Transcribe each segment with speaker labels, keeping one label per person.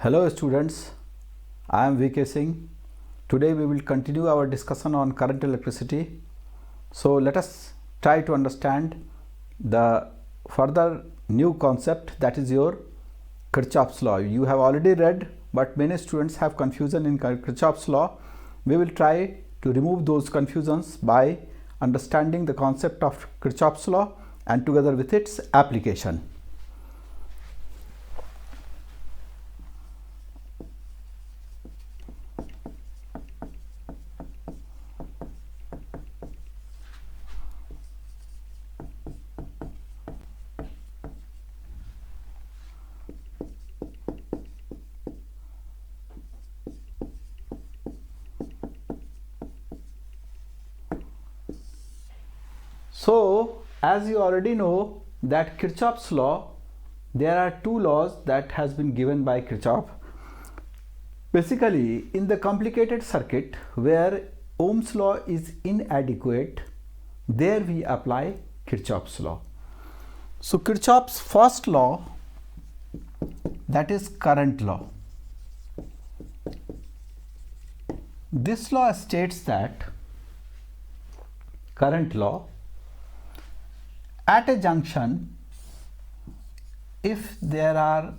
Speaker 1: Hello students, I am VK Singh. Today we will continue our discussion on current electricity. So let us try to understand the further new concept, that is your Kirchhoff's law. You have already read, but many students have confusion in Kirchhoff's law. We will try to remove those confusions by understanding the concept of Kirchhoff's law and together with its application. So, as you already know that Kirchhoff's law, there are two laws that has been given by Kirchhoff. Basically, in the complicated circuit where Ohm's law is inadequate, there we apply Kirchhoff's law. So, Kirchhoff's first law, that is current law. This law states that current law, at a junction, if there are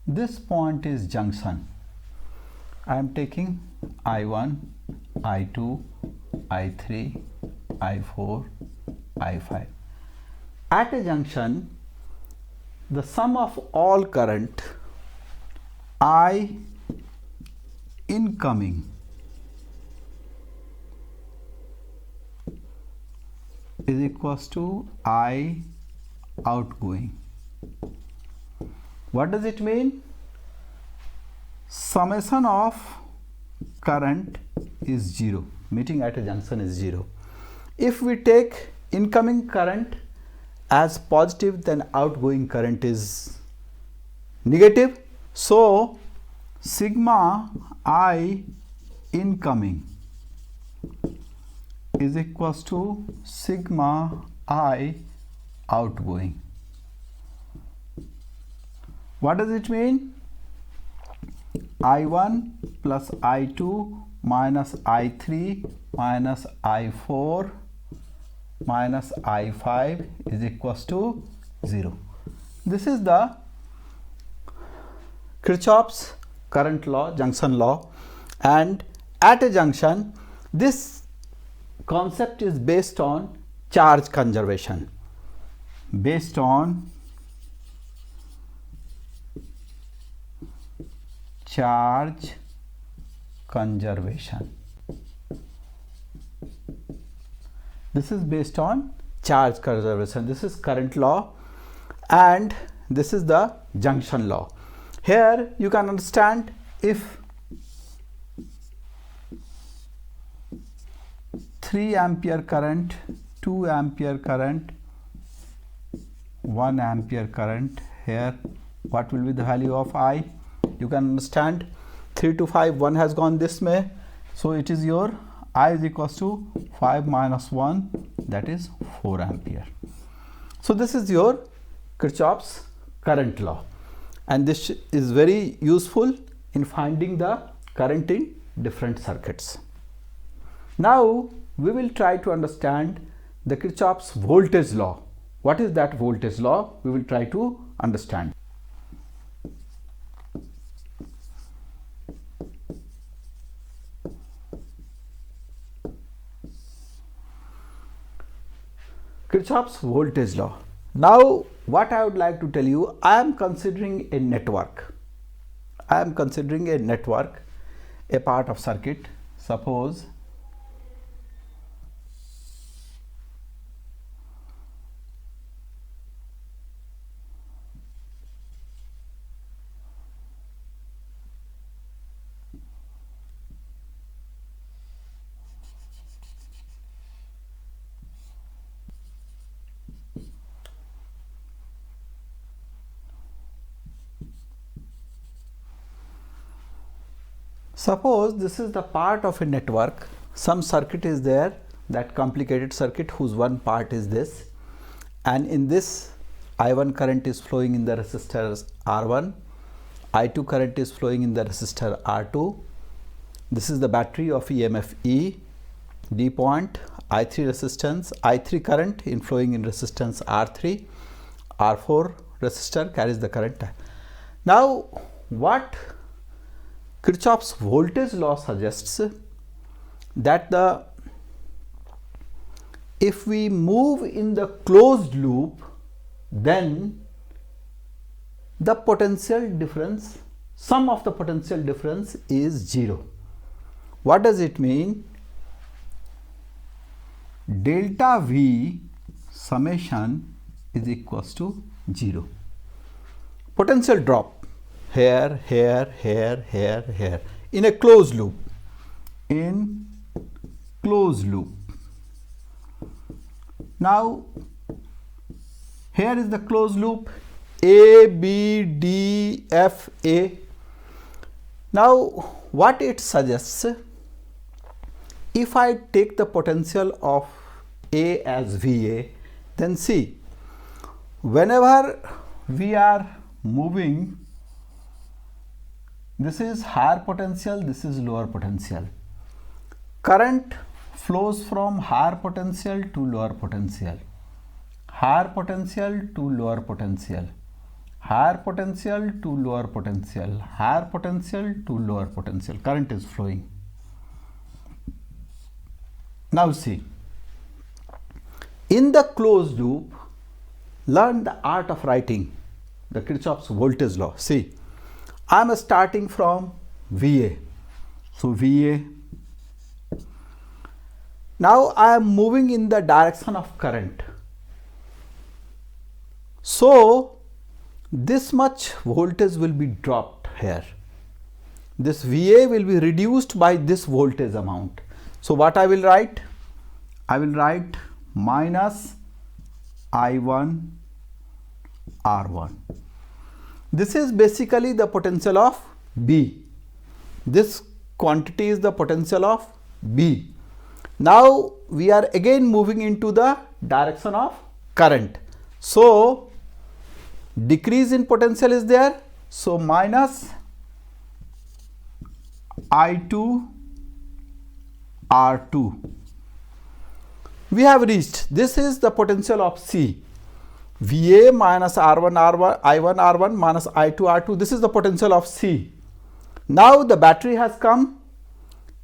Speaker 1: this point is junction, I am taking I1, I2, I3, I4, I5. At a junction, the sum of all current I incoming is equals to I outgoing. What does it mean? Summation of current is 0, meeting at a junction is 0. If we take incoming current as positive, then outgoing current is negative. So, sigma I incoming is equals to sigma I outgoing. What does it mean? I1 plus I2 minus I3 minus I4 minus I5 is equals to 0. This is the Kirchhoff's current law, junction law, and at a junction, this concept is based on charge conservation. Based on charge conservation. This is based on charge conservation. This is current law and this is the junction law. Here you can understand, if 3 ampere current, 2 ampere current, 1 ampere current, here what will be the value of I? You can understand 3 to 5, 1 has gone this way, so it is your I is equals to 5 minus 1, that is 4 ampere. So this is your Kirchhoff's current law, and this is very useful in finding the current in different circuits. Now we will try to understand the Kirchhoff's voltage law. What is that voltage law? We will try to understand. Kirchhoff's voltage law. Now what I would like to tell you, I am considering a network. I am considering a network, a part of circuit. Suppose this is the part of a network, some circuit is there, that complicated circuit whose one part is this, and in this I1 current is flowing in the resistor R1, I2 current is flowing in the resistor R2. This is the battery of EMF E, D point, I3 resistance, I3 current in flowing in resistance R3, R4 resistor carries the current. Now what Kirchhoff's voltage law suggests that if we move in the closed loop, then the potential difference, sum of the potential difference is 0. What does it mean? Delta V summation is equals to 0. Potential drop here, here, here, here, here in a closed loop. In closed loop. Now here is the closed loop A, B, D, F, A. Now what it suggests, if I take the potential of A as VA, then see, whenever we are moving, this is higher potential, this is lower potential. Current flows from higher potential to lower potential, higher potential to lower potential, higher potential to lower potential, higher potential to lower potential. Current is flowing. Now see, in the closed loop, learn the art of writing the Kirchhoff's voltage law. See, I am starting from VA. So VA. Now I am moving in the direction of current. So this much voltage will be dropped here. This VA will be reduced by this voltage amount. So what I will write? I will write minus I1 R1. This is basically the potential of B. This quantity is the potential of B. Now we are again moving into the direction of current. So decrease in potential is there. So minus I2 R2. We have reached, this is the potential of C. VA minus R1 R1, I1 R1 minus I2 R2. This is the potential of C. Now the battery has come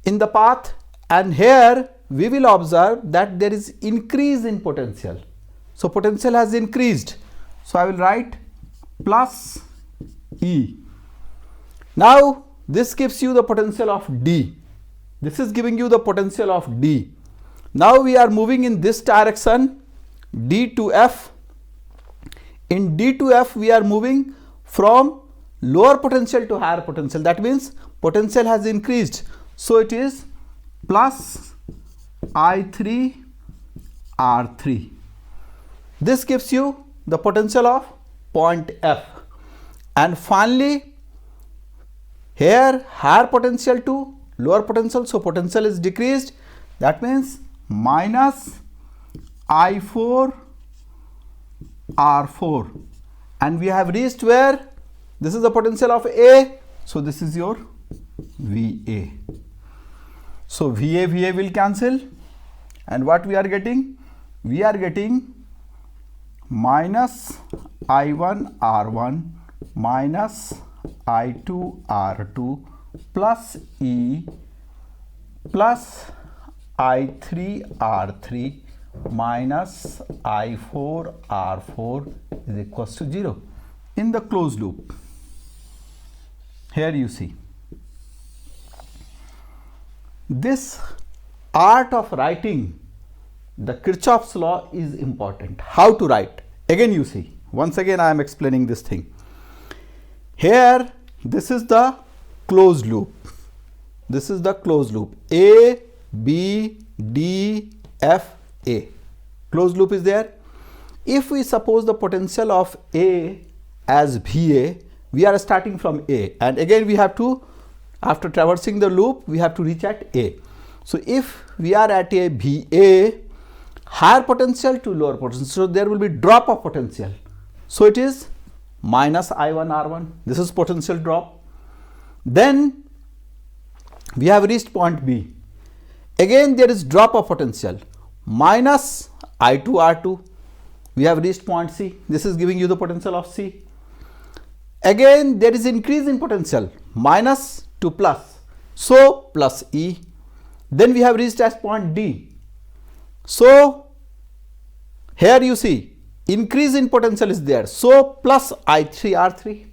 Speaker 1: in the path, and here we will observe that there is increase in potential. So potential has increased. So I will write plus E. Now this gives you the potential of D. This is giving you the potential of D. Now we are moving in this direction, D to F. In D to F, we are moving from lower potential to higher potential. That means potential has increased. So it is plus I3 R3. This gives you the potential of point F. And finally, here higher potential to lower potential. So potential is decreased. That means minus I4 R4, and we have reached where? This is the potential of A, so this is your VA. So VA will cancel, and what we are getting? We are getting minus I1 R1 minus I2 R2 plus E plus I3 R3 minus I4 R4 is equals to 0 in the closed loop. Here you see, this art of writing the Kirchhoff's law is important. How to write? Again you see, once again I am explaining this thing. Here this is the closed loop. This is the closed loop. A, B, D, F, A. Closed loop is there. If we suppose the potential of A as VA, we are starting from A, and again we have to, after traversing the loop, we have to reach at A. So if we are at a VA, higher potential to lower potential. So there will be drop of potential. So it is minus I1 R1. This is potential drop. Then we have reached point B. Again there is drop of potential, minus I2 R2. We have reached point C. This is giving you the potential of C. Again there is increase in potential, minus to plus. So plus E. Then we have reached as point D. So here you see increase in potential is there. So plus I3 R3.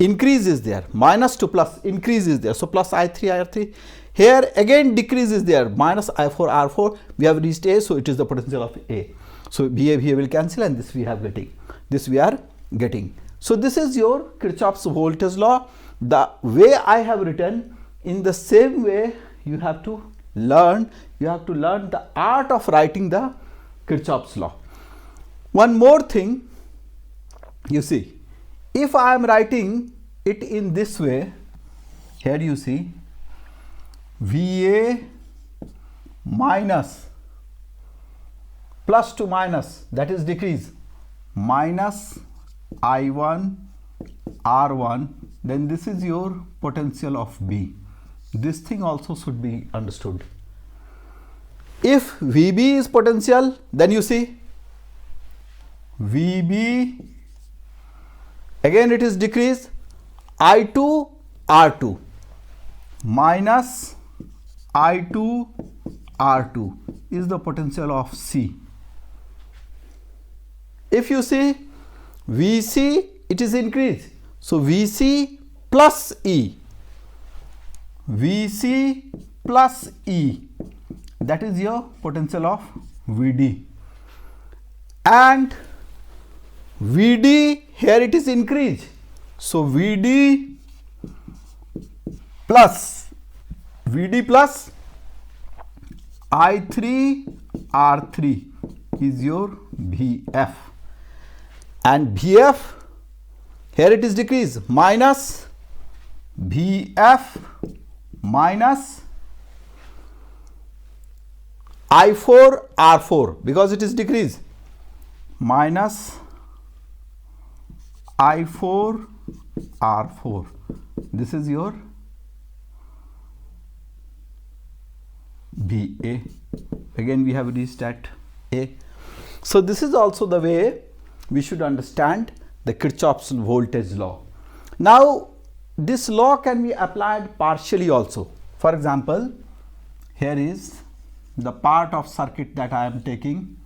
Speaker 1: Increase is there, minus to plus, increase is there. So plus I3 R3. Here again decrease is there, minus I4 R4. We have reached A, so it is the potential of A. So BA here will cancel, and this we have getting. This we are getting. So this is your Kirchhoff's voltage law. The way I have written, in the same way you have to learn. You have to learn the art of writing the Kirchhoff's law. One more thing, you see, if I am writing it in this way, here you see VA minus plus to minus, that is decrease, minus I1 R1, then this is your potential of B. This thing also should be understood. If VB is potential, then you see VB, again it is decrease, I2 R2 minus I2 R2 is the potential of C. If you see VC, it is increase, so VC plus E, VC plus E, that is your potential of VD. And VD, here it is increase, so VD plus I3 R3 is your VF, and VF, here it is decrease, minus VF minus I4 R4, because it is decrease, minus I4 R4. This is your BA. Again we have reached at A. So this is also the way we should understand the Kirchhoff's voltage law. Now this law can be applied partially also. For example, here is the part of circuit that I am taking.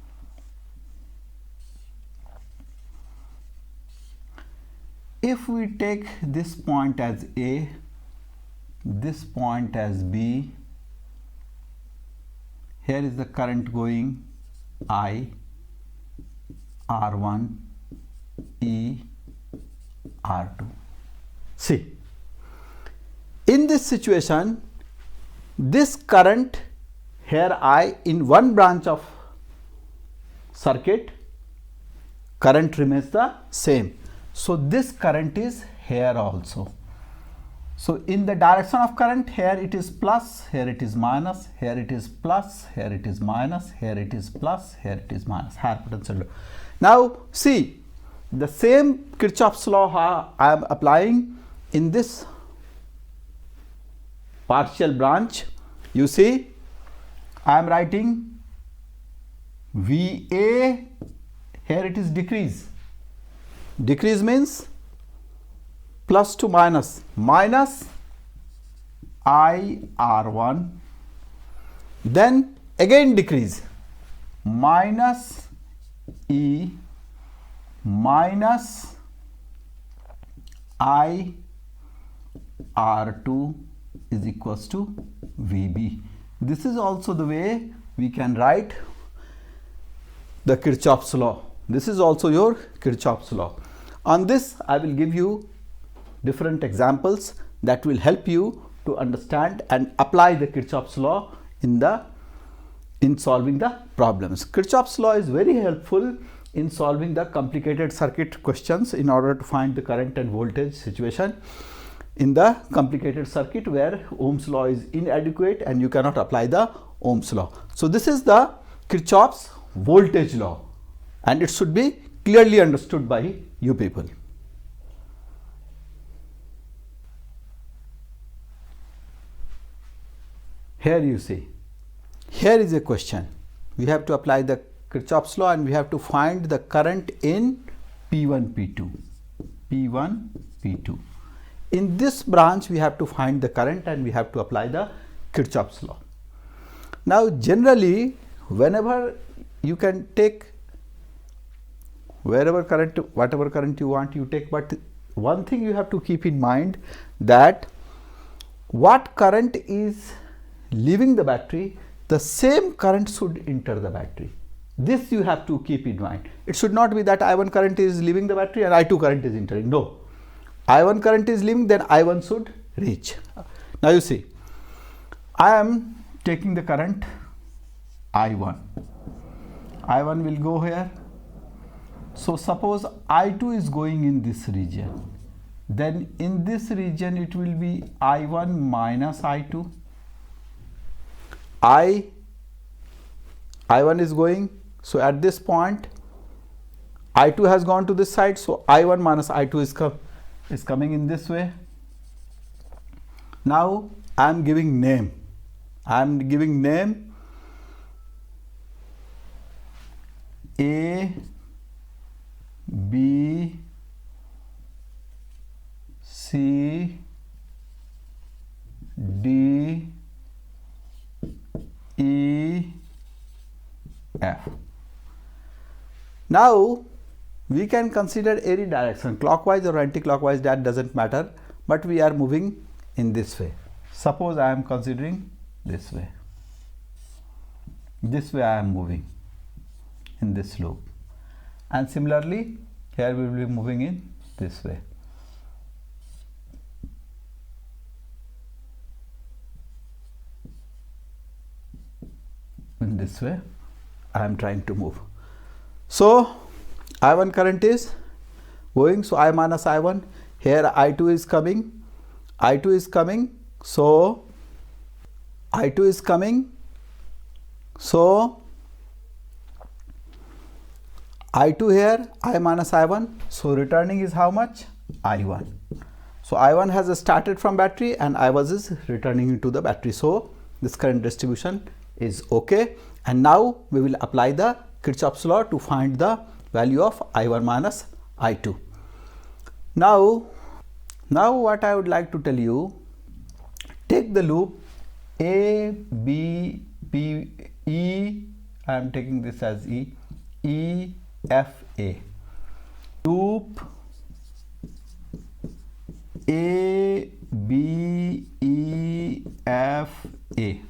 Speaker 1: If we take this point as A, this point as B, here is the current going I, R1, E, R2. See, in this situation, this current here I, in one branch of circuit, current remains the same. So this current is here also. So in the direction of current, here it is plus, here it is minus, here it is plus, here it is minus, here it is plus, here it is minus, higher potential. Now see, the same Kirchhoff's law I am applying in this partial branch. You see, I am writing VA, here it is decrease. Decrease means plus to minus, minus I R1, then again decrease, minus E minus I R2 is equals to VB. This is also the way we can write the Kirchhoff's law. This is also your Kirchhoff's law. On this, I will give you different examples that will help you to understand and apply the Kirchhoff's law in solving the problems. Kirchhoff's law is very helpful in solving the complicated circuit questions in order to find the current and voltage situation in the complicated circuit where Ohm's law is inadequate and you cannot apply the Ohm's law. So this is the Kirchhoff's voltage law, and it should be clearly understood by you people. Here you see, here is a question. We have to apply the Kirchhoff's law and we have to find the current in P1, P2. P1, P2. In this branch, we have to find the current and we have to apply the Kirchhoff's law. Now, generally, whenever you can take wherever current, whatever current you want, you take. But one thing you have to keep in mind, that what current is leaving the battery, the same current should enter the battery. This you have to keep in mind. It should not be that I1 current is leaving the battery and I2 current is entering. No. I1 current is leaving, then I1 should reach. Now you see, I am taking the current I1. I1 will go here. So suppose I2 is going in this region. Then in this region it will be I1 minus I2. I1 is going, so at this point I2 has gone to this side, so I1 minus I2 is coming in this way. Now I am giving name. I am giving name A, B, C, D, E, F. Now we can consider any direction, clockwise or anti-clockwise, that doesn't matter, but we are moving in this way. Suppose I am considering this way. This way I am moving in this loop, and similarly here we will be moving in this way. In this way I am trying to move. So I1 current is going, so I minus I1. Here I2 is coming. I2 is coming. So I2 is coming. So I2 here, I minus I1. So returning is how much? I1. So I1 has started from battery and I1 is returning into the battery. So this current distribution is okay. And now we will apply the Kirchhoff's law to find the value of I1 minus I2. Now what I would like to tell you, take the loop A, B, P, E, I am taking this as E, E, F, A. Loop A, B, E, F, A.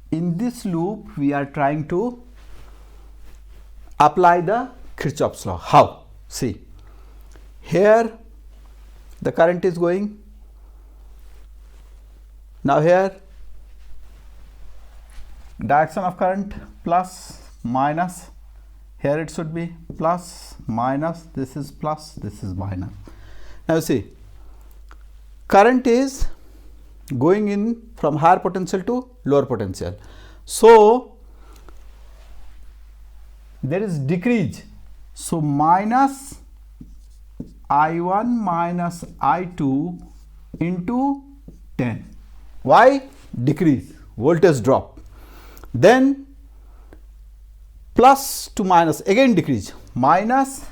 Speaker 1: In this loop, we are trying to apply the Kirchhoff's law. How? See, here the current is going. Now here, direction of current plus, minus. Here it should be plus, minus. This is plus, this is minus. Now see, current is going in from higher potential to lower potential. So there is decrease. So minus I1 minus I2 into 10. Why? Decrease, voltage drop. Then plus to minus, again decrease, minus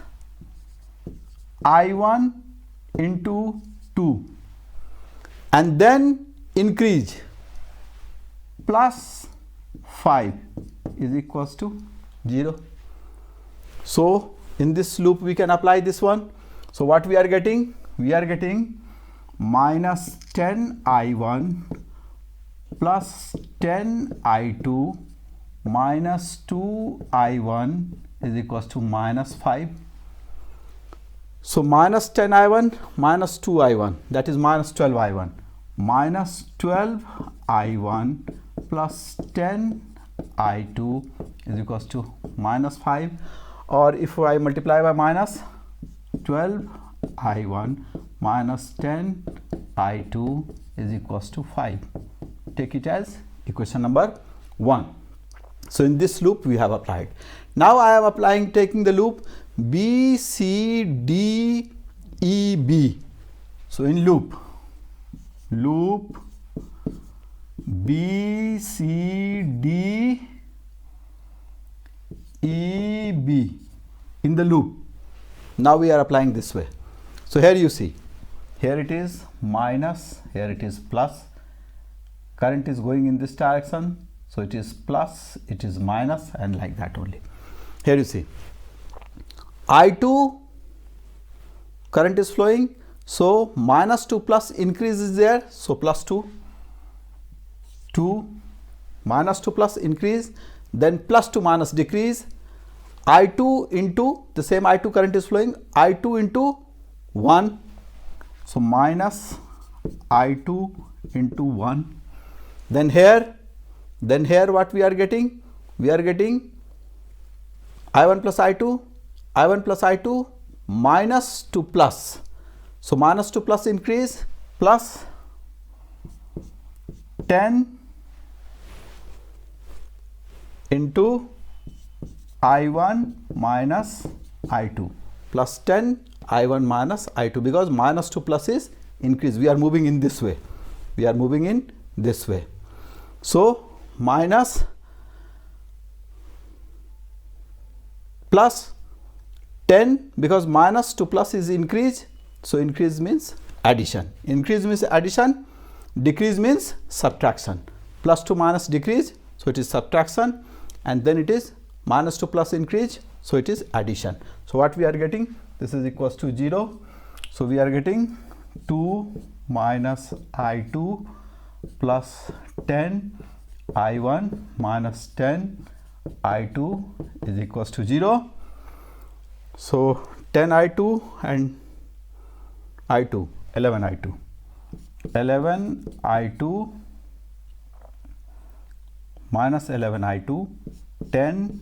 Speaker 1: I1 into 2. And then increase, plus 5 is equals to 0. So in this loop we can apply this one. So what we are getting? We are getting minus 10 I1 plus 10 I2 minus 2 I1 is equals to minus 5. So minus 10 I1 minus 2 I1, that is minus 12 I1. Minus 12 I1 plus 10 I2 is equals to minus 5, or if I multiply by minus, 12 I1 minus 10 I2 is equals to 5. Take it as equation number 1. So in this loop we have applied. Now I am applying, taking the loop B, C, D, E, B. So in loop B, C, D, E, B in the loop. Now we are applying this way. So here you see, here it is minus, here it is plus. Current is going in this direction, so it is plus, it is minus, and like that only. Here you see, I2 current is flowing, so minus to plus increase is there, so plus 2, minus to plus increase, then plus to minus decrease. I2 into the same I2 current is flowing, I2 into 1, so minus I2 into 1. Then here what we are getting? We are getting I1 plus I2 minus to plus. So minus to plus increase, plus 10 into I1 minus I2, plus 10 I1 minus I2, because minus to plus is increase. We are moving in this way. So minus plus 10, because minus to plus is increase, so increase means addition. Increase means addition, decrease means subtraction. Plus to minus decrease, so it is subtraction, and then it is minus to plus increase, so it is addition. So what we are getting? This is equals to 0. So we are getting 2 minus I2 plus 10 I1 minus 10 I2 is equals to 0. So 10 I2 and I2, 11 I2. 11 I2 minus 11 I2, 10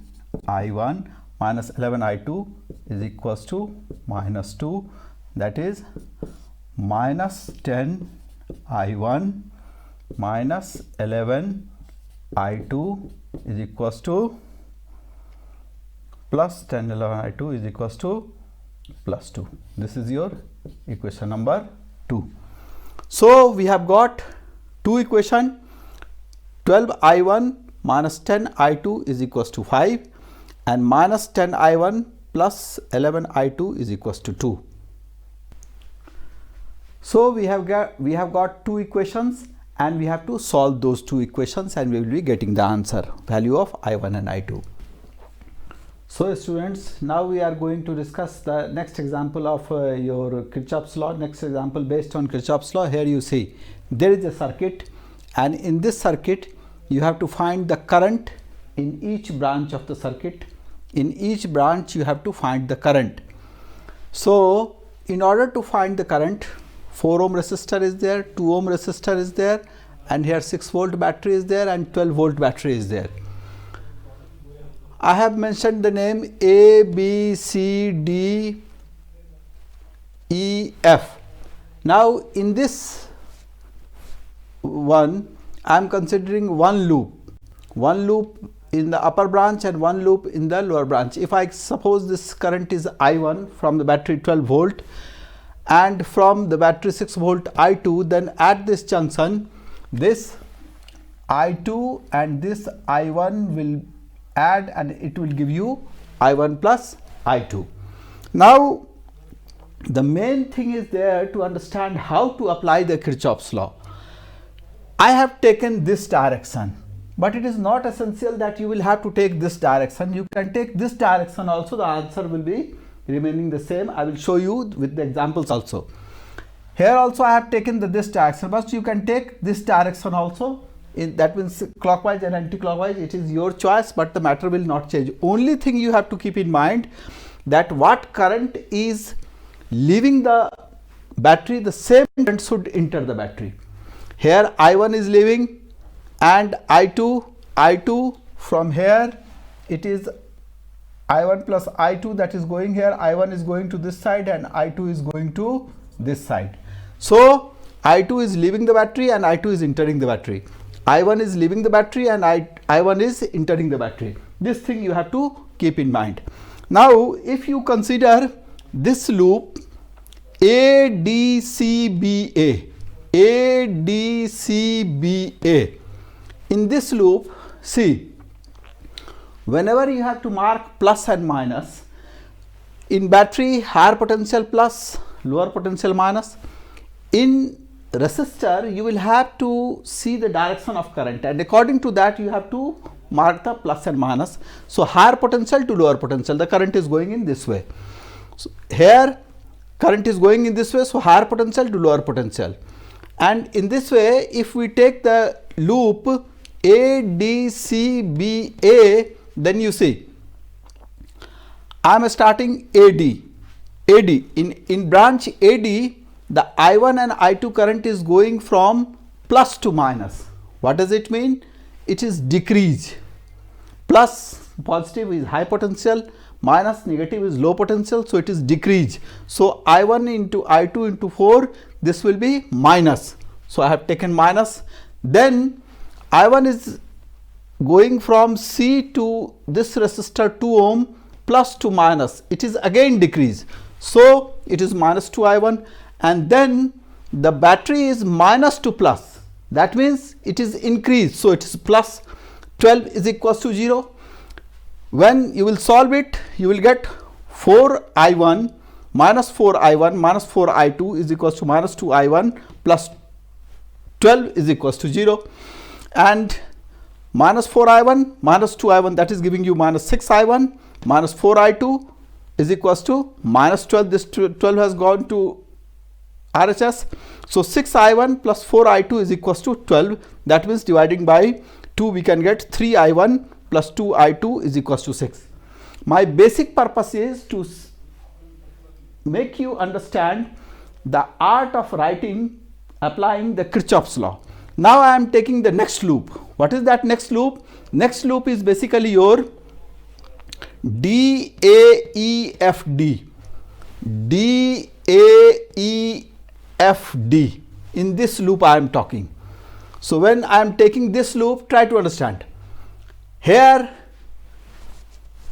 Speaker 1: I1 minus 11 I2 is equals to minus 2, that is minus 10 I1 minus 11 I2 is equals to plus 10 11 I2 is equals to plus 2. This is your equation number 2. So we have got two equation, 12 I1 minus 10 I2 is equals to 5, and minus 10 I1 plus 11 I2 is equals to 2. So we have got two equations, and we have to solve those two equations, and we will be getting the answer, value of I1 and I2. So students, now we are going to discuss the next example of your Kirchhoff's law. Next example based on Kirchhoff's law. Here you see there is a circuit, and in this circuit you have to find the current in each branch of the circuit. In each branch you have to find the current. So in order to find the current, 4 ohm resistor is there, 2 ohm resistor is there, and here 6 volt battery is there, and 12 volt battery is there. I have mentioned the name A, B, C, D, E, F. Now in this one I am considering one loop in the upper branch and one loop in the lower branch. If I suppose this current is I1 from the battery 12 volt and from the battery 6 volt I2, then at this junction this I2 and this I1 will add, and it will give you I1 plus I2. Now the main thing is there to understand how to apply the Kirchhoff's law. I have taken this direction, but it is not essential that you will have to take this direction. You can take this direction also, the answer will be remaining the same. I will show you with the examples also. Here also I have taken this direction, but you can take this direction also. That means clockwise and anti-clockwise, it is your choice, but the matter will not change. Only thing you have to keep in mind that what current is leaving the battery, the same current should enter the battery. Here I1 is leaving and I2 from here it is I1 plus I2 that is going here. I1 is going to this side and I2 is going to this side. So I2 is leaving the battery and I2 is entering the battery. I1 is leaving the battery and I1 is entering the battery. This thing you have to keep in mind. Now if you consider this loop ADCBA, ADCBA, in this loop, see, whenever you have to mark plus and minus, in battery higher potential plus, lower potential minus. In resistor you will have to see the direction of current, and according to that you have to mark the plus and minus. So higher potential to lower potential, the current is going in this way. So here current is going in this way, so higher potential to lower potential. And in this way, if we take the loop ADCBA, then you see I am starting AD. In branch AD, the I1 and I2 current is going from plus to minus. What does it mean? It is decrease. Plus positive is high potential, minus negative is low potential, so it is decrease. So I1 into I2 into 4, this will be minus. So I have taken minus. Then I1 is going from C to this resistor 2 ohm plus to minus. It is again decrease. So it is minus 2 I1, and then the battery is minus to plus. That means it is increased. So it is plus 12 is equals to 0. When you will solve it, you will get 4 I1 minus 4 I1 minus 4 I2 is equals to minus 2 I1 plus 12 is equals to 0. And minus 4 I1 minus 2 I1, that is giving you minus 6 I1 minus 4 I2 is equals to minus 12. This 12 has gone to RHS. So 6 I1 plus 4 I2 is equals to 12. That means dividing by 2 we can get 3 I1 plus 2 I2 is equals to 6. My basic purpose is to make you understand the art of writing, applying the Kirchhoff's law. Now I am taking the next loop. What is that next loop? Next loop is basically your DAEFD. DAEFD. In this loop I am talking. So when I am taking this loop, try to understand. Here,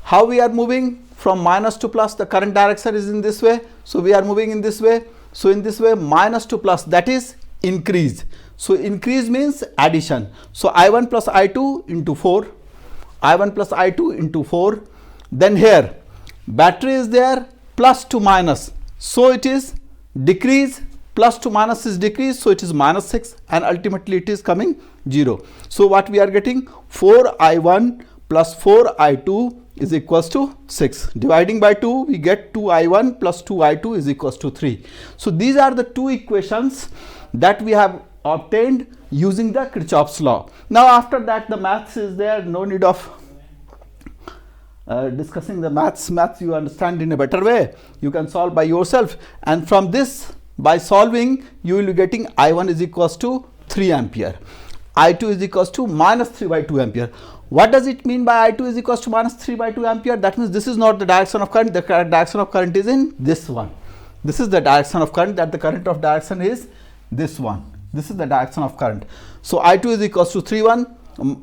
Speaker 1: how we are moving from minus to plus, the current direction is in this way. So we are moving in this way. So in this way, minus to plus, that is increase. So increase means addition. So I1 plus I2 into 4. I1 plus I2 into 4. Then here, battery is there, plus to minus. So it is decrease, plus to minus is decrease. So it is minus 6, and ultimately it is coming 0. So what we are getting? 4 I1 plus 4 I2 is equals to 6. Dividing by 2, we get 2 I1 plus 2 I2 is equals to 3. So these are the two equations that we have obtained using the Kirchhoff's law. Now after that, the maths is there. No need of discussing the maths. Maths you understand in a better way. You can solve by yourself. And from this, by solving, you will be getting I1 is equals to 3 ampere. I2 is equals to minus 3 by 2 ampere. What does it mean by I2 is equals to minus 3 by 2 ampere? That means this is not the direction of current. The direction of current is in this one. This is the direction of current, that the current of direction is this one. This is the direction of current. So I2 is equals to 3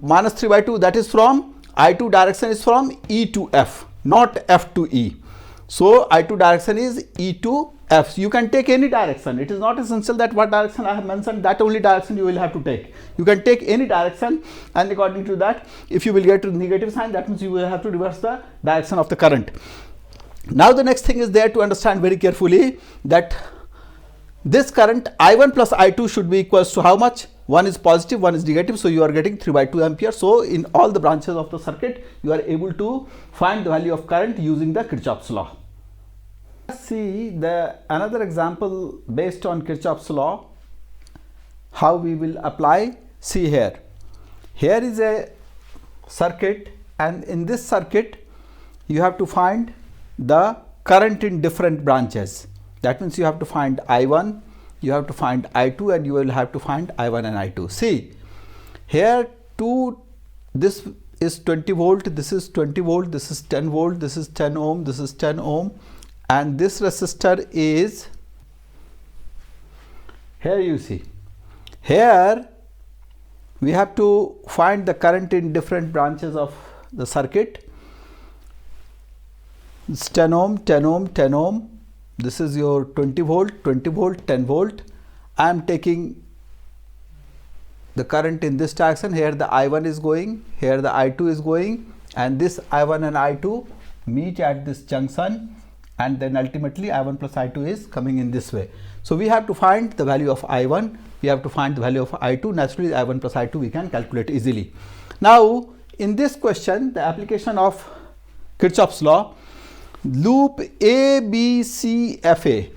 Speaker 1: minus 3 by 2. That is from I2 direction is from E to F, not F to E. So I2 direction is E to F. You can take any direction. It is not essential that what direction I have mentioned, that only direction you will have to take. You can take any direction, and according to that, if you will get to the negative sign, that means you will have to reverse the direction of the current. Now the next thing is there to understand very carefully that this current I1 plus I2 should be equals to how much? One is positive, one is negative. So you are getting 3 by 2 ampere. So in all the branches of the circuit, you are able to find the value of current using the Kirchhoff's law. Let's see another example based on Kirchhoff's law, how we will apply. See here. Here is a circuit, and in this circuit, you have to find the current in different branches. That means you have to find I1, you have to find I2, and you will have to find I1 and I2. See, here this is 20 volt, this is 20 volt, this is 10 volt, this is 10 ohm, this is 10 ohm, and this resistor is, here you see, here we have to find the current in different branches of the circuit. It's 10 ohm, 10 ohm, 10 ohm. This is your 20 volt, 20 volt, 10 volt. I am taking the current in this direction. Here the I1 is going, here the I2 is going, and this I1 and I2 meet at this junction, and then ultimately I1 plus I2 is coming in this way. So we have to find the value of I1, we have to find the value of I2. Naturally I1 plus I2 we can calculate easily. Now in this question, the application of Kirchhoff's law, loop A, B, C, F, A,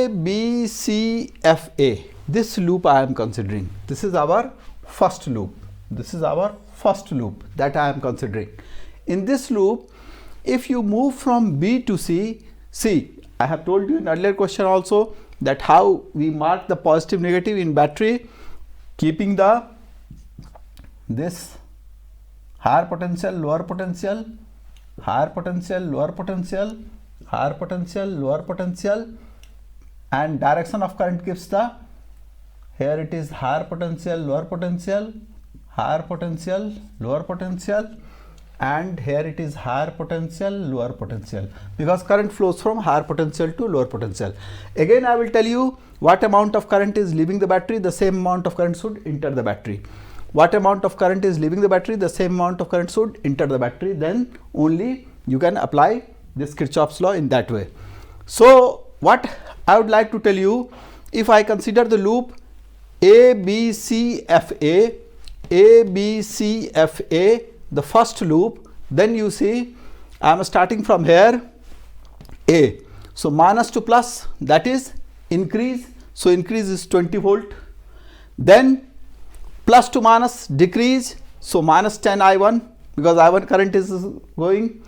Speaker 1: B, C, F, A. This loop I am considering. This is our first loop. This is our first loop that I am considering. In this loop, if you move from B to C, see, I have told you in earlier question also that how we mark the positive negative in battery, keeping the this higher potential, lower potential, higher potential, lower potential, higher potential, lower potential, and direction of current gives the, here it is higher potential, lower potential, higher potential, lower potential, and here it is higher potential, lower potential, because current flows from higher potential to lower potential. Again I will tell you what amount of current is leaving the battery, the same amount of current should enter the battery. What amount of current is leaving the battery, the same amount of current should enter the battery, then only you can apply this Kirchhoff's law in that way. So what I would like to tell you, if I consider the loop A, B, C, F, A, B, C, F, A, the first loop, then you see I am starting from here A. So minus to plus, that is increase. So increase is 20 volt. Then plus to minus, decrease. So minus 10 I1, because I1 current is going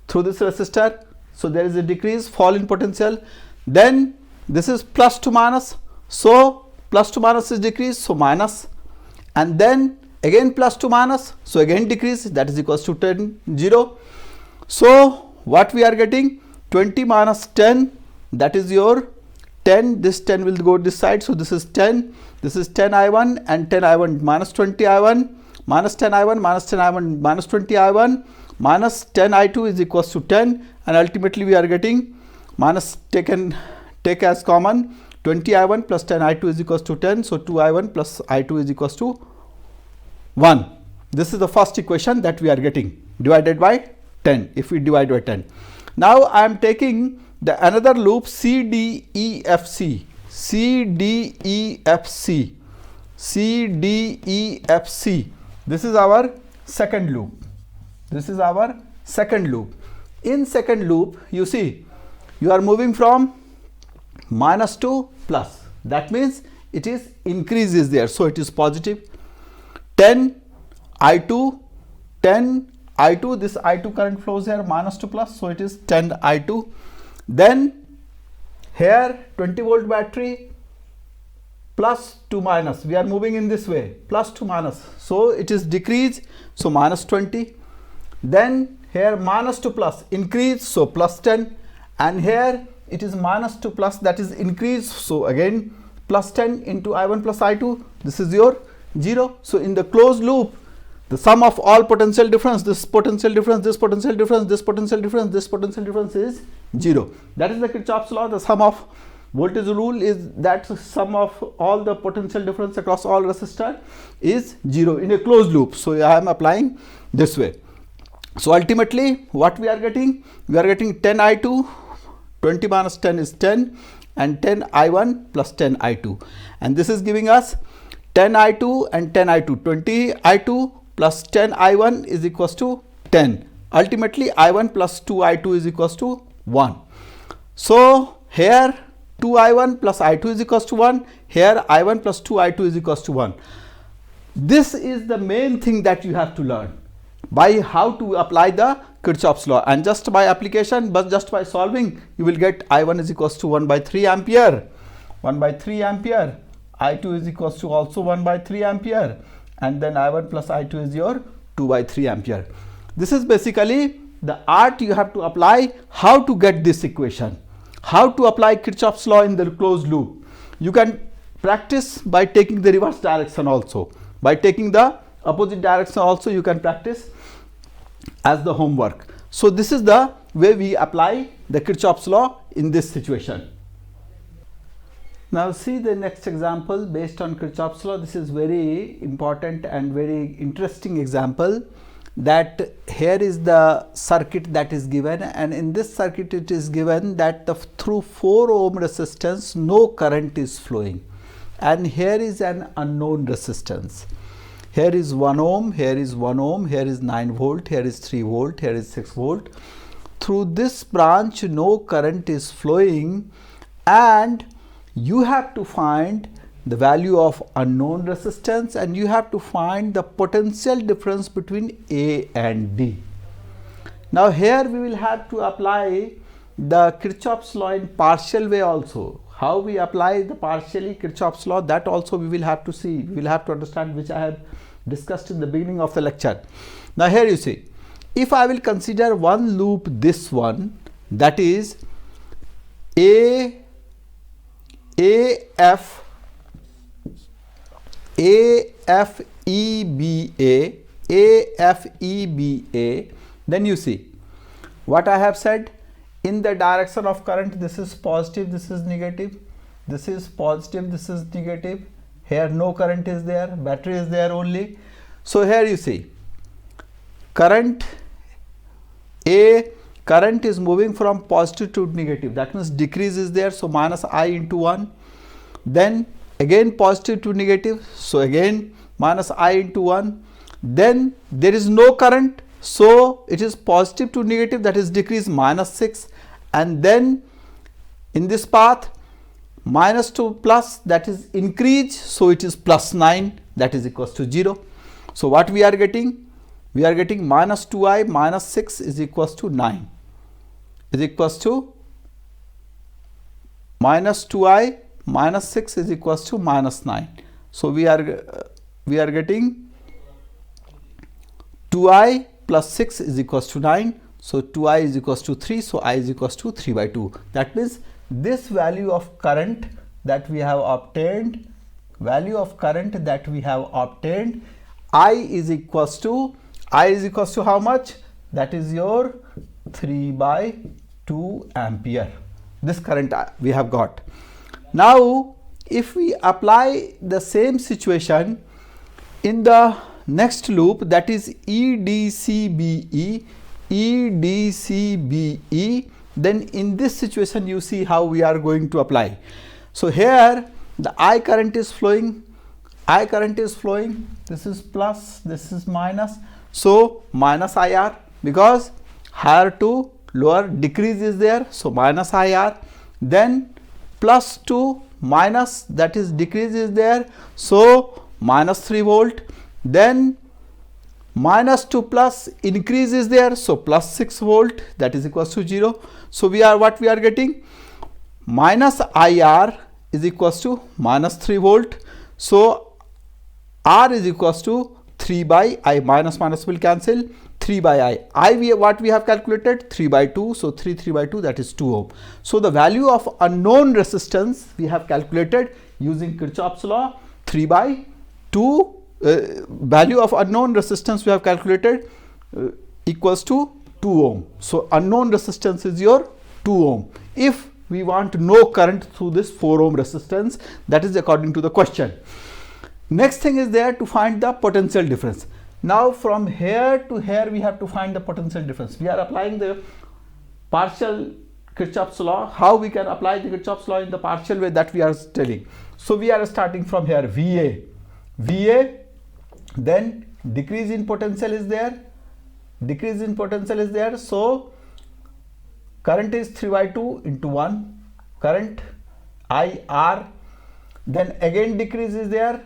Speaker 1: through this resistor. So there is a decrease, fall in potential. Then this is plus to minus. So plus to minus is decrease, so minus. And then again plus to minus, so again decrease, that is equals to 10, 0. So what we are getting, 20 minus 10, that is your 10, this 10 will go this side, so this is 10, this is 10 I1 and 10 I1 minus 20 I1, minus 10 I1, minus 10 I1, minus 20 I1, minus 10 I2 is equals to 10, and ultimately we are getting minus take as common, 20 I1 plus 10 I2 is equals to 10, so 2 I1 plus I2 is equals to 1. This is the first equation that we are getting, divided by 10, if we divide by 10. Now I am taking the another loop C, D, E, F, C, C, D, E, F, C, C, D, E, F, C. This is our second loop. This is our second loop. In second loop, you see, you are moving from minus to plus. That means it is increase is there, so it is positive. 10 I2, 10 I2, this I2 current flows here minus to plus, so it is 10 I2. Then here 20 volt battery, plus to minus, we are moving in this way, plus to minus, so it is decrease, so minus 20. Then here minus to plus, increase, so plus 10, and here it is minus to plus, that is increase, so again plus 10 into I1 plus I2, this is your 0. So in the closed loop, the sum of all potential difference, this potential difference, this potential difference, this potential difference, this potential difference is 0. That is the Kirchhoff's law. The sum of voltage rule is that sum of all the potential difference across all resistor is 0 in a closed loop. So I am applying this way. So ultimately what we are getting? We are getting 10 I2, 20 minus 10 is 10, and 10 I1 plus 10 I2, and this is giving us 10 I2 and 10 I2, 20 I2 plus 10 I1 is equals to 10. Ultimately I1 plus 2 I2 is equals to 1. So here 2 I1 plus I2 is equals to 1, here I1 plus 2 I2 is equals to 1. This is the main thing that you have to learn, by how to apply the Kirchhoff's law, and just by application, but just by solving, you will get I1 is equals to 1 by 3 ampere, 1 by 3 ampere, I2 is equals to also 1 by 3 ampere, and then I1 plus I2 is your 2 by 3 ampere. This is basically the art you have to apply, how to get this equation, how to apply Kirchhoff's law in the closed loop. You can practice by taking the reverse direction also. By taking the opposite direction also you can practice as the homework. So this is the way we apply the Kirchhoff's law in this situation. Now see the next example based on Kirchhoff's law. This is very important and very interesting example, that here is the circuit that is given, and in this circuit it is given that through 4 ohm resistance no current is flowing, and here is an unknown resistance. Here is 1 ohm, here is 1 ohm, here is 9 volt, here is 3 volt, here is 6 volt. Through this branch no current is flowing, and you have to find the value of unknown resistance, and you have to find the potential difference between A and D. Now here we will have to apply the Kirchhoff's law in partial way also. How we apply the partially Kirchhoff's law, that also we will have to see. We will have to understand, which I have discussed in the beginning of the lecture. Now here you see, if I will consider one loop, this one, that is AF AFEBA, then you see what I have said. In the direction of current, this is positive, this is negative, this is positive, this is negative. Here no current is there, battery is there only. So here you see current is moving from positive to negative, that means decrease is there, so minus I into 1. Then again positive to negative, so again minus I into 1. Then there is no current, so it is positive to negative, that is decrease, minus 6. And then in this path minus to plus, that is increase, so it is plus 9, that is equals to 0. So what we are getting? We are getting minus 2I minus 6 is equals to 9, is equals to minus 2I minus 6 is equals to minus 9. So we are getting 2I plus 6 is equals to 9. So 2I is equals to 3. So I is equals to 3 by 2. That means this value of current that we have obtained, I is equals to how much? That is your 3 by 2 ampere. This current we have got. Now if we apply the same situation in the next loop, that is EDCBE, then in this situation you see how we are going to apply. So here the I current is flowing, this is plus, this is minus, so minus IR, because higher to lower decrease is there, so minus IR. Then plus to minus, that is decrease is there, so minus 3 volt. Then minus to plus, increase is there, so plus 6 volt, that is equals to 0. So we are getting minus IR is equals to minus 3 volt. So R is equals to 3 by I, minus will cancel, 3 by I. What we have calculated? 3 by 2. So 3 by 2, that is 2 ohm. So the value of unknown resistance we have calculated using Kirchhoff's law, 3 by 2. Value of unknown resistance we have calculated equals to 2 ohm. So unknown resistance is your 2 ohm. If we want no current through this 4 ohm resistance, that is according to the question. Next thing is there to find the potential difference. Now from here to here we have to find the potential difference. We are applying the partial Kirchhoff's law. How we can apply the Kirchhoff's law in the partial way, that we are telling. So we are starting from here, VA, then decrease in potential is there, so current is 3 by 2 into 1, current IR, then again decrease is there,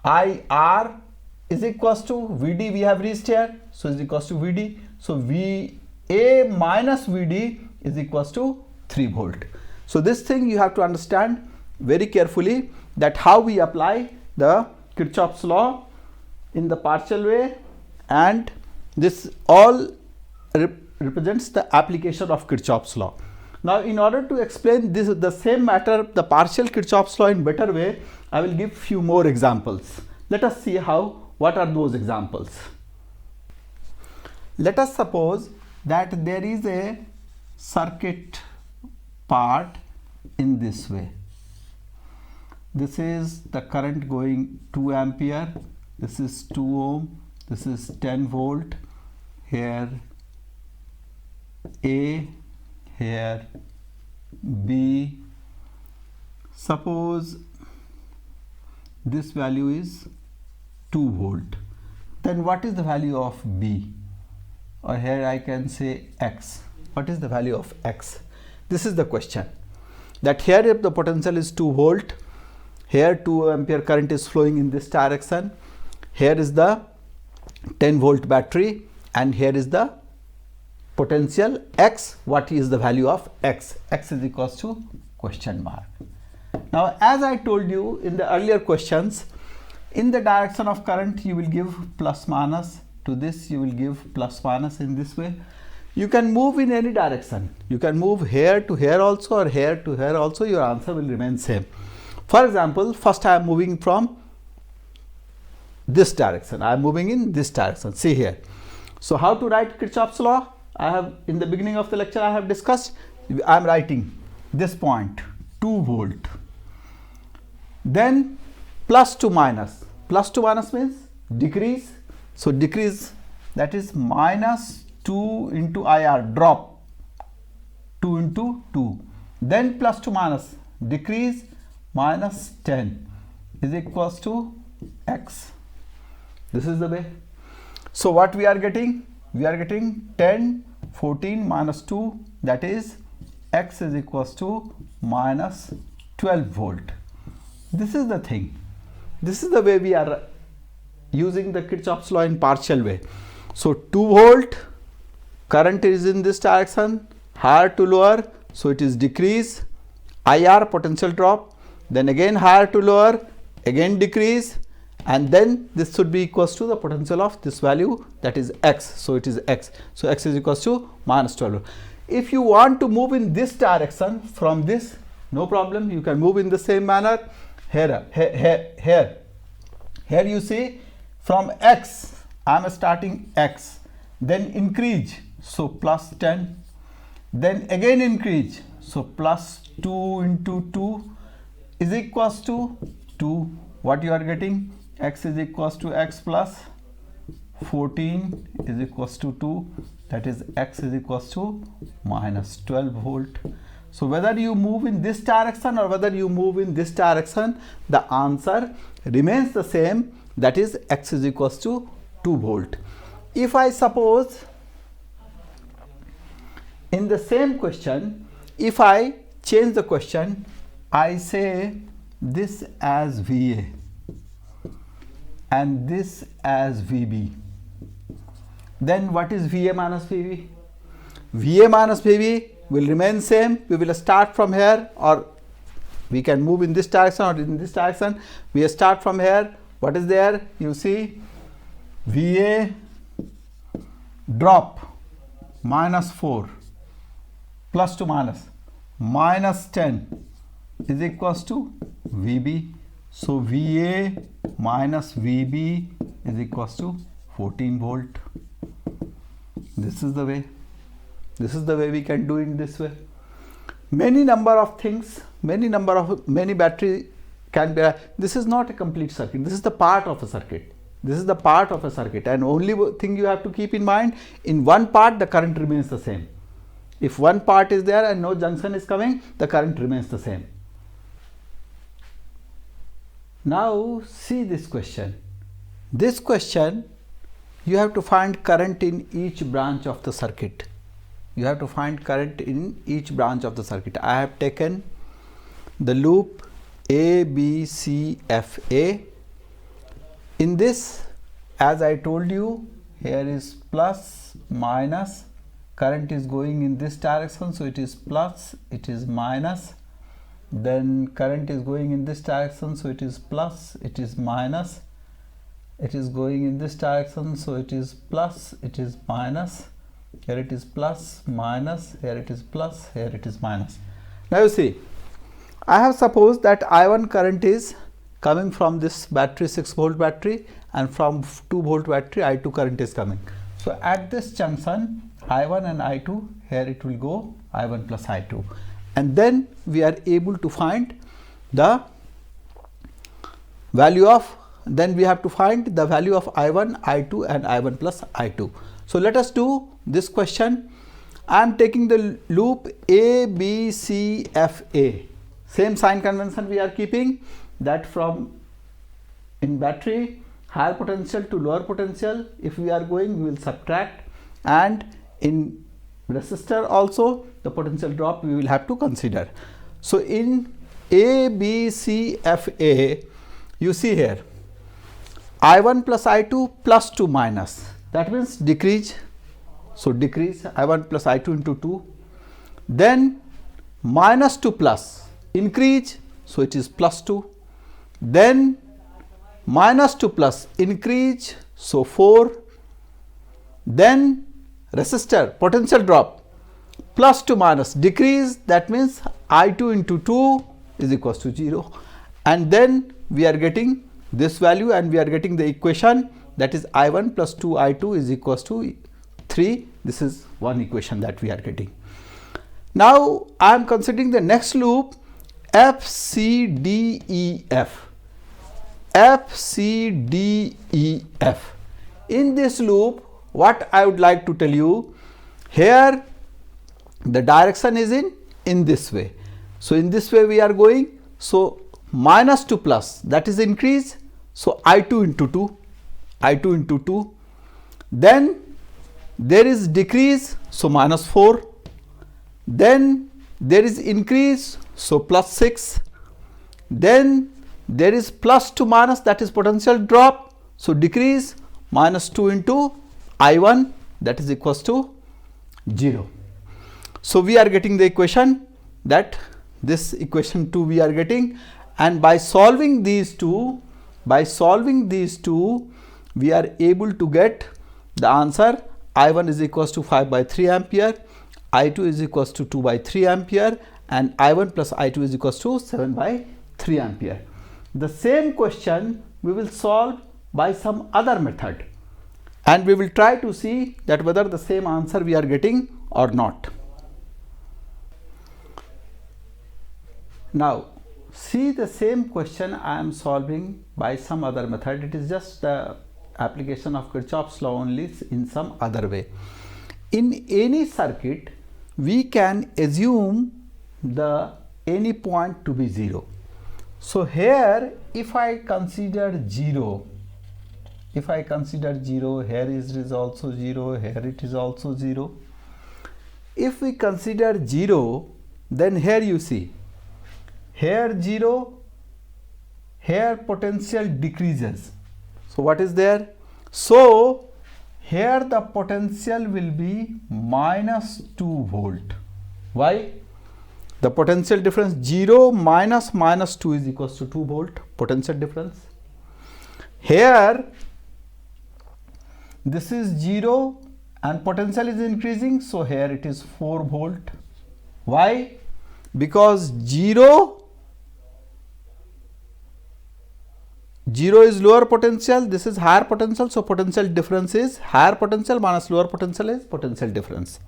Speaker 1: IR is equals to VD, we have reached here, so is equals to VD. So VA minus VD is equals to 3 volt. So this thing you have to understand very carefully, that how we apply the Kirchhoff's law in the partial way, and this all represents the application of Kirchhoff's law. Now in order to explain this the same matter, the partial Kirchhoff's law in better way, I will give few more examples. Let us see what are those examples. Let us suppose that there is a circuit part in this way. This is the current going 2 ampere, this is 2 ohm, this is 10 volt, here A, here B. Suppose this value is 2 volt. Then what is the value of B? Or here I can say X. What is the value of X? This is the question. That here if the potential is 2 volt, here 2 ampere current is flowing in this direction, here is the 10 volt battery, and here is the potential X. What is the value of X? X is equals to question mark. Now as I told you in the earlier questions, in the direction of current you will give plus minus, to this you will give plus minus in this way. You can move in any direction. You can move here to here also or here to here also, your answer will remain same. For example, first I am moving from this direction. I am moving in this direction. See here. So how to write Kirchhoff's law? I have in the beginning of the lecture I have discussed. I am writing this point 2 volt. Then plus to minus. Plus to minus means decrease. So decrease, that is minus 2 into IR, drop 2 into 2. Then plus to minus, decrease minus 10 is equals to X. This is the way. So what we are getting? We are getting 10, 14 minus 2, that is X is equals to minus 12 volt. This is the thing. This is the way we are using the Kirchhoff's law in partial way. So 2 volt, current is in this direction, higher to lower, so it is decrease, IR potential drop, then again higher to lower, again decrease, and then this should be equals to the potential of this value, that is X. So it is X. So X is equals to minus 12. If you want to move in this direction from this, no problem, you can move in the same manner. Here you see from X, I am starting X, then increase, so plus 10, then again increase, so plus 2 into 2 is equals to 2. What you are getting? X is equals to X plus 14 is equals to 2, that is X is equals to minus 12 volt. So whether you move in this direction or whether you move in this direction, the answer remains the same, that is X is equals to 2 volt. If I suppose in the same question, if I change the question, I say this as VA and this as VB, then what is VA minus VB? VA minus VB will remain same. We will start from here, or we can move in this direction or in this direction. We start from here. What is there? You see VA drop minus 4 plus to minus 10 is equals to VB. So VA minus VB is equals to 14 volt. This is the way. This is the way we can do it this way. Many number of things, many battery can be. This is not a complete circuit. This is the part of a circuit. This is the part of a circuit, and only thing you have to keep in mind, in one part the current remains the same. If one part is there and no junction is coming, the current remains the same. Now see this question. This question, you have to find current in each branch of the circuit. You have to find current in each branch of the circuit. I have taken the loop A, B, C, F, A. In this, as I told you, here is plus, minus, current is going in this direction, so it is plus, it is minus, then current is going in this direction, so it is plus, it is minus, it is going in this direction, so it is plus, it is minus, here it is plus, minus, here it is plus, here it is minus. Now you see, I have supposed that I1 current is coming from this battery, 6 volt battery, and from 2 volt battery I2 current is coming. So at this junction I1 and I2, here it will go I1 plus I2, and then we are able to find the value of, then we have to find the value of I1, I2 and I1 plus I2. So let us do this question. I am taking the loop A, B, C, F, A. Same sign convention we are keeping, that from in battery higher potential to lower potential, if we are going, we will subtract, and in resistor also the potential drop we will have to consider. So in A, B, C, F, A, you see here I1 plus I2 plus 2 minus, that means decrease. So decrease I1 plus I2 into 2, then minus to plus, increase, so it is plus 2, then minus to plus, increase, so 4, then resistor potential drop, plus to minus, decrease, that means I2 into 2 is equals to 0, and then we are getting this value, and we are getting the equation, that is I1 plus 2I2 is equals to 3. This is one equation that we are getting. Now I am considering the next loop F, C, D, E, F. F, C, D, E, F. In this loop, what I would like to tell you, here the direction is in this way. So in this way we are going. So minus to plus, that is increase. So I2 into 2, I2 into 2. Then there is decrease, so minus 4. Then there is increase, so plus 6. Then there is plus to minus, that is potential drop, so decrease, minus 2 into I1, that is equals to 0. So we are getting the equation, that this equation 2 we are getting, and by solving these two, we are able to get the answer. I1 is equals to 5 by 3 ampere, I2 is equals to 2 by 3 ampere, and I1 plus I2 is equals to 7 by 3 ampere. The same question we will solve by some other method, and we will try to see that whether the same answer we are getting or not. Now see the same question I am solving by some other method. It is just the application of Kirchhoff's law only in some other way. In any circuit, we can assume the any point to be 0. So here if I consider 0, here it is also 0, here it is also 0. If we consider 0, then here you see, here 0, here potential decreases. So what is there? So here the potential will be minus 2 volt. Why? The potential difference 0 minus minus 2 is equals to 2 volt potential difference. Here this is 0 and potential is increasing, so here it is 4 volt. Why? Because 0 is lower potential, this is higher potential, so potential difference is higher potential minus lower potential is potential difference.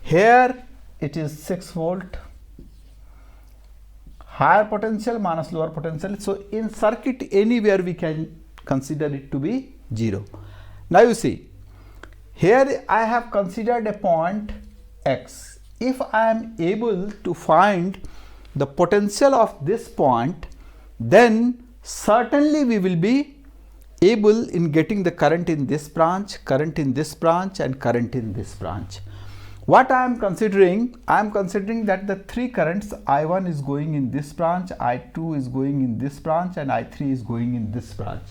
Speaker 1: Here it is 6 volt, higher potential minus lower potential. So in circuit anywhere we can consider it to be 0. Now you see, here I have considered a point X. If I am able to find the potential of this point, then certainly we will be able in getting the current in this branch, current in this branch, and current in this branch. What I am considering? I am considering that the three currents, I1 is going in this branch, I2 is going in this branch, and I3 is going in this branch.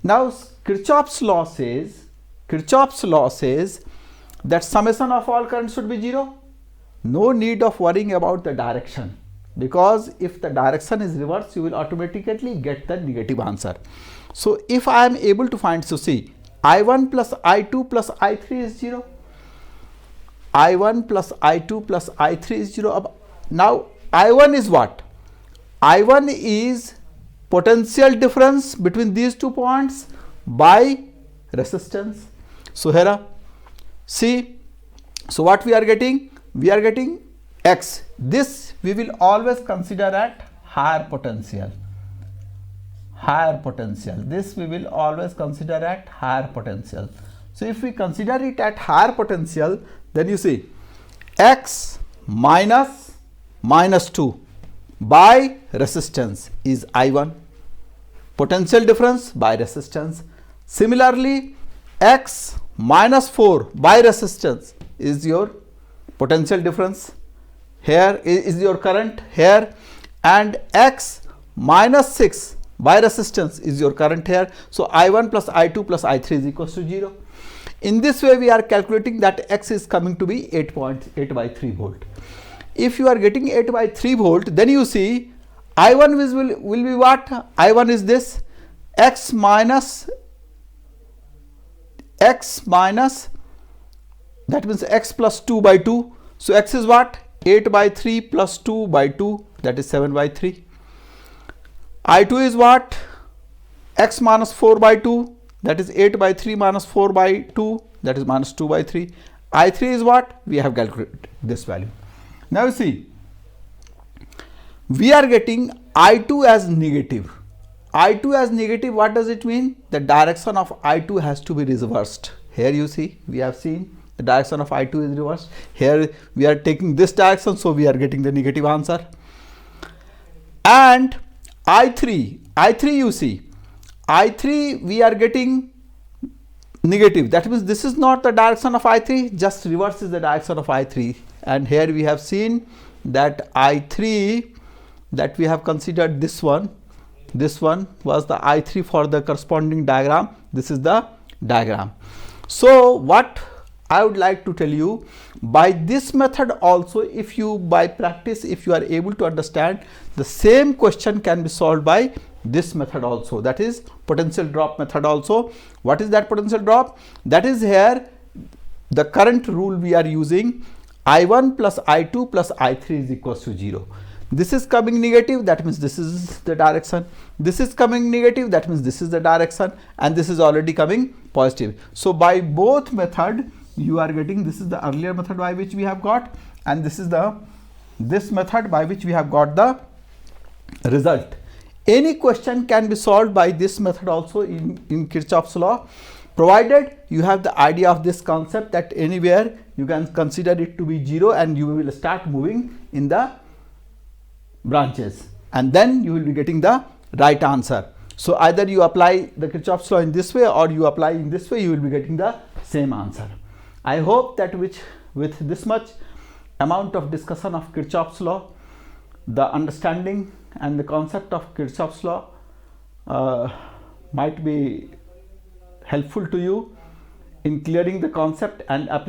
Speaker 1: Now Kirchhoff's law says that summation of all currents should be 0. No need of worrying about the direction, because if the direction is reversed, you will automatically get the negative answer. So if I am able to find, so see, I1 plus I2 plus I3 is 0. I1 plus I2 plus I3 is 0. Now I1 is what? I1 is potential difference between these 2 points by resistance. So here see, so what we are getting? We are getting X. This we will always consider at higher potential. Higher potential. This we will always consider at higher potential. So if we consider it at higher potential, then you see X minus -2 by resistance is I1. Potential difference by resistance. Similarly, X minus 4 by resistance is your potential difference. Here is your current here, and X minus 6 by resistance is your current here. So I1 plus I2 plus I3 is equals to 0. In this way, we are calculating that X is coming to be 8.8 by 3 volt. If you are getting 8 by 3 volt, then you see I1 will be what? I1 is this X minus, that means X plus 2 by 2. So X is what? 8 by 3 plus 2 by 2, that is 7 by 3. I2 is what? X minus 4 by 2, that is 8 by 3 minus 4 by 2, that is minus 2 by 3. I3 is what? We have calculated this value. Now you see, we are getting I2 as negative. I2 as negative, what does it mean? The direction of I2 has to be reversed. Here you see, we have seen the direction of I2 is reversed. Here we are taking this direction, so we are getting the negative answer. And I3 you see, I3 we are getting negative. That means this is not the direction of I3, just reverse is the direction of I3. And here we have seen that I3, that we have considered this one was the I3 for the corresponding diagram. This is the diagram. So what I would like to tell you, by this method also, if you by practice, if you are able to understand, the same question can be solved by this method also, that is potential drop method also. What is that potential drop? That is here the current rule we are using, I1 plus I2 plus I3 is equals to 0. This is coming negative, that means this is the direction. This is coming negative, that means this is the direction, and this is already coming positive. So by both method you are getting, this is the earlier method by which we have got, and this is this method by which we have got the result. Any question can be solved by this method also in Kirchhoff's law, provided you have the idea of this concept that anywhere you can consider it to be 0 and you will start moving in the branches, and then you will be getting the right answer. So either you apply the Kirchhoff's law in this way or you apply in this way, you will be getting the same answer. I hope that with this much amount of discussion of Kirchhoff's law, the understanding and the concept of Kirchhoff's law might be helpful to you in clearing the concept and applying